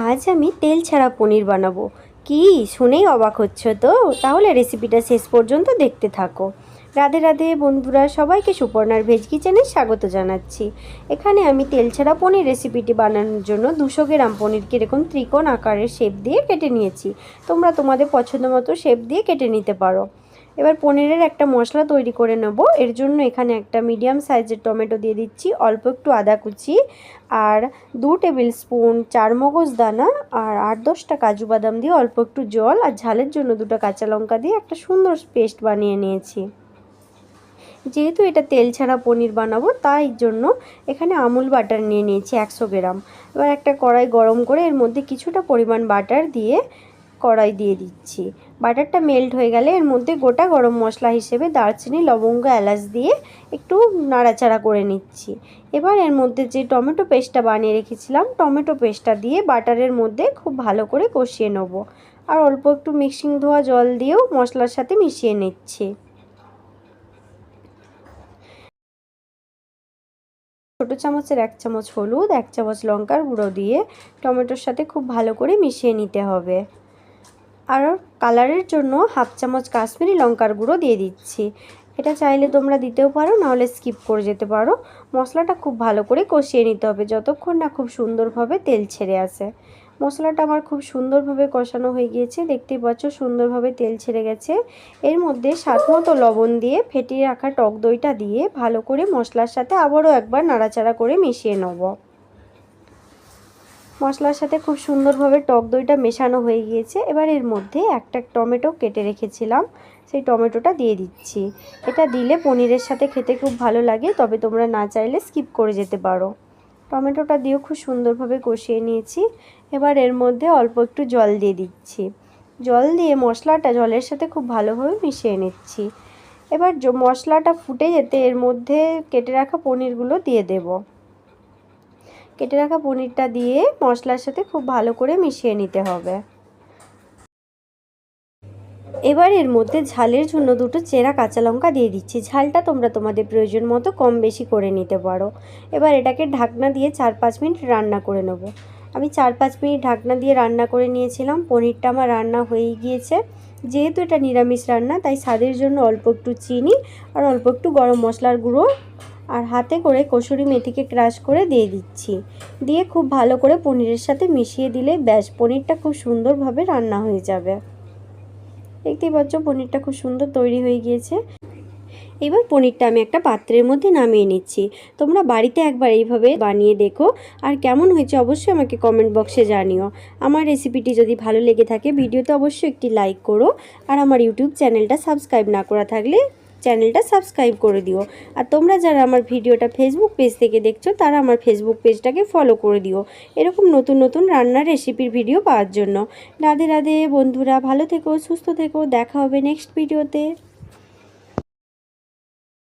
আজ আমি তেল ছাড়া পনির বানাবো। কি শুনেই অবাক হচ্ছ তো? তাহলে রেসিপিটা শেষ পর্যন্ত দেখতে থাকো। রাধে রাধে বন্ধুরা, সবাইকে সুপর্ণার ভেজ কিচেনে স্বাগত জানাচ্ছি। এখানে আমি তেল ছাড়া পনির রেসিপিটি বানানোর জন্য 200 গ্রাম পনিরকে এরকম ত্রিকোণ আকারের শেপ দিয়ে কেটে নিয়েছি। তোমরা তোমাদের পছন্দ মতো শেপ দিয়ে কেটে নিতে পারো। এবার পনিরের একটা মশলা তৈরি করে নেব। এর জন্য এখানে একটা মিডিয়াম সাইজের টমেটো দিয়ে দিচ্ছি, অল্প একটু আদা কুচি, আর 2 টেবিল স্পুন চারমগজ দানা, আর 8-10টা কাজু বাদাম দিয়ে অল্প একটু জল আর ঝালের জন্য 2টা কাঁচা লঙ্কা দিয়ে একটা সুন্দর পেস্ট বানিয়ে নিয়েছি। যেহেতু এটা তেল ছাড়া পনির বানাবো তাই জন্য এখানে আমুল বাটার নিয়ে নিয়েছি 100 গ্রাম। এবার একটা কড়াই গরম করে এর মধ্যে কিছুটা পরিমাণ বাটার দিয়ে কড়াই দিয়ে দিচ্ছি। বাটারটা মেল্ট হয়ে গেলে এর মধ্যে গোটা গরম মশলা হিসেবে দারচিনি, লবঙ্গ, এলাচ দিয়ে একটু নাড়াচাড়া করে নিচ্ছি। এবার এর মধ্যে যে টমেটো পেস্টটা বানিয়ে রেখেছিলাম, টমেটো পেস্টটা দিয়ে বাটারের মধ্যে খুব ভালো করে কষিয়ে নেব। আর অল্প একটু মিক্সিং ধোয়া জল দিয়েও মশলার সাথে মিশিয়ে নিচ্ছি। ছোটো চামচের 1 চামচ হলুদ, 1 চামচ লঙ্কার গুঁড়ো দিয়ে টমেটোর সাথে খুব ভালো করে মিশিয়ে নিতে হবে। আর কালারের জন্য 1/2 চামচ কাশ্মীরি লঙ্কার গুঁড়ো দিয়ে দিচ্ছি। এটা চাইলে তোমরা দিতেও পারো, নাহলে স্কিপ করে যেতে পারো। মশলাটা খুব ভালো করে কষিয়ে নিতে হবে যতক্ষণ না খুব সুন্দরভাবে তেল ছেড়ে আসে। মশলাটা আমার খুব সুন্দরভাবে কষানো হয়ে গিয়েছে, দেখতেই পাচ্ছ সুন্দরভাবে তেল ছেড়ে গেছে। এর মধ্যে স্বাদমতো লবণ দিয়ে ফেটিয়ে রাখা টক দইটা দিয়ে ভালো করে মশলার সাথে আবারও একবার নাড়াচাড়া করে মিশিয়ে নেব। মশলার সাথে খুব সুন্দরভাবে টক দইটা মেশানো হয়ে গিয়েছে। এবার এর মধ্যে একটা টমেটো কেটে রেখেছিলাম, সেই টমেটোটা দিয়ে দিচ্ছি। এটা দিলে পনিরের সাথে খেতে খুব ভালো লাগে, তবে তোমরা না চাইলে স্কিপ করে যেতে পারো। টমেটোটা দিয়েও খুব সুন্দরভাবে কষিয়ে নিয়েছি। এবার এর মধ্যে অল্প একটু জল দিয়ে দিচ্ছি। জল দিয়ে মশলাটা জলের সাথে খুব ভালোভাবে মিশিয়ে নিচ্ছি। এবার মশলাটা ফুটে যেতে এর মধ্যে কেটে রাখা পনিরগুলো দিয়ে দেব। কেটে রাখা পনিরটা দিয়ে মশলার সাথে খুব ভালো করে মিশিয়ে নিতে হবে। এবার এর মধ্যে ঝালের জন্য 2টো চেরা কাঁচা লঙ্কা দিয়ে দিচ্ছি। ঝালটা তোমরা তোমাদের প্রয়োজন মতো কম বেশি করে নিতে পারো। এবার এটাকে ঢাকনা দিয়ে 4-5 মিনিট রান্না করে নেব। আমি 4-5 মিনিট ঢাকনা দিয়ে রান্না করে নিয়েছিলাম। পনিরটা আমার রান্না হয়ে গিয়েছে। যেহেতু এটা নিরামিষ রান্না তাই স্বাদের জন্য অল্প একটু চিনি আর অল্প একটু গরম মশলার গুঁড়ো আর হাতে করে কসুরি মেথিকে ক্রাশ করে দিয়ে দিচ্ছি। দিয়ে খুব ভালো করে পনিরের সাথে মিশিয়ে দিলে ব্যাস পনিরটা খুব সুন্দরভাবে রান্না হয়ে যাবে। দেখতেই পাচ্ছ পনিরটা খুব সুন্দর তৈরি হয়ে গিয়েছে। এবার পনিরটা আমি একটা পাত্রের মধ্যে নামিয়ে নিচ্ছি। তোমরা বাড়িতে একবার এইভাবে বানিয়ে দেখো, আর কেমন হয়েছে অবশ্যই আমাকে কমেন্ট বক্সে জানিও। আমার রেসিপিটি যদি ভালো লেগে থাকে ভিডিওতে অবশ্যই একটি লাইক করো, আর আমার ইউটিউব চ্যানেলটা সাবস্ক্রাইব না করা থাকলে চ্যানেলটা সাবস্ক্রাইব করে দিও। আর তোমরা যারা আমার ভিডিওটা ফেসবুক পেজ থেকে দেখছো তারা আমার ফেসবুক পেজটাকে ফলো করে দিও এরকম নতুন নতুন রান্নার রেসিপির ভিডিও পাওয়ার জন্য। রাধে রাধে বন্ধুরা, ভালো থেকো, সুস্থ থেকো, দেখা হবে নেক্সট ভিডিওতে।